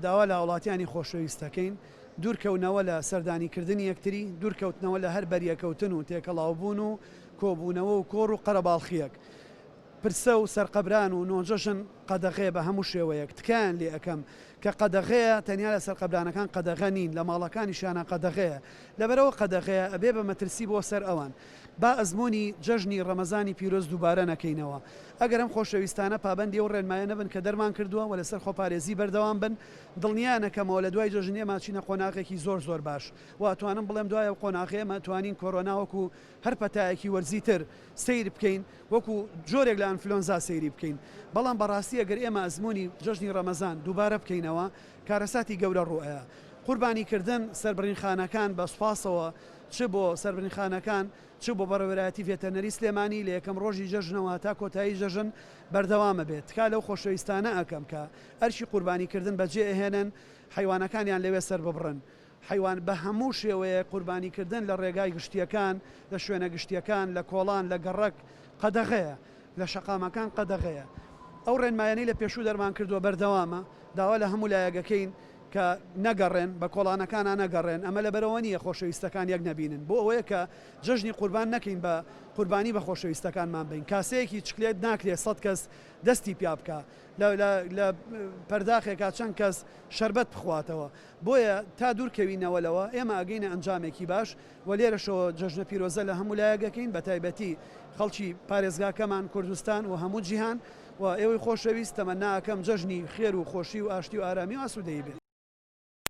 داوا لە وڵاتیانی خۆشەویستەکەین دوورکەونەوە لە سەردانیکردنی یەکتری دوورکەوتنەوە لە هەر بەریەکەوتن و تێکەڵاوبوون و کۆبوونەوە و کۆڕ و قەرەباڵخیەک پرسە و سەرقەبران و نۆجەژن قەدەغەیە بە هەموو شێوەیەک تکایان لێ ئەەکەم کە قەدەغەیە تەنیا لە سەرقەبرانەکان قەدەغە نین لە ماڵەکانیشیانە قەدەغەیە لەبەرەوە قەدەغەیە ئەبێ بە مەترسی بۆ سەر ئەوان با ئەزمموی جەژنی ڕەمەزانی پیرۆز دووبارە نەکەینەوە ئەگەر ئەم خۆشەویستانە پابندی و ڕێنمایە نەبن کە دەرمان کردووە و لەسەر خۆپارێزی بەردەوام بن دڵنیانەکەمەوە لە دوای جەژنێ ماچینە قۆناغێکی زۆر باش واتوانم بڵێم دوایە قۆناغێمە توانین کۆرۆناوەکو هەر پەتایەکی وەرزیتر سیر بکەین وەکو جۆرێک لە ئەنفلۆنزا سەیری بکەین بەڵام بەڕاستی ئەگەر ئێمە ئەزمموی جەژنی ڕەمەزان دووبارە بکەینەوە کارەساتی گەورە ڕوئەیە قوربانیکردن سەربڕینخانەکان بە سوپاسەوە چ بۆ سەربڕینخانەکان چ بۆ بەڕێوەبەرایەتی ڤێتەرنەری سلێمانی لە یەکەم ڕۆژی جەژنەوە تا کۆتایی جەژن بەردەوامە بێت کا لەو خۆشەویستانە ئەەکەم کە ئەرشی قوربانیکردن بەجێ ئەهێنن حیوانەکانیان لەوێ سەر ببڕن حیوان بە هەموو شێوەیە قوربانیکردن لە ڕێگای گشتیەکان لە شوێنە گشتیەکان لە کۆڵان لە گەڕک قەدەغەیە لە شەقامەکان قەدەغەیە ئەو ڕێنمایانەی لە پێشوو دەرمان کردووە بەردەوامە داوا لە هەموو لایەگەکەین کە نەگەڕێن بە کۆڵانەکانە نەگەڕێن ئەمە لە بەرەوە نیە خۆشەویستەکان یەک نەبینن بۆ ئەوەیە کە جەژنی قوربان نەکەین بە قوربانی بە خۆشەویستەکانمان بین کاسەیەکی چکلێت ناکرێت 100 کەس دەستی پیا بکە لە پەرداخێکا چەند کەس شەربەت بخواتەوە بۆیە تا دوورکەوینەوەلەوە ئێمە ئەگەینە ئەنجامێکی باش و لێرەشەوە جەژنە پیرۆزە لە هەموو لایەگەکەین بە تایبەتی خەڵکی پارێزگاکەمان کوردستان و هەموو جیهان و ئێوەی خۆشەویست تەمەناکەم جەژنی خێر و خۆشی و ئاشتی و ئارامی و ئاسوودەی بێت.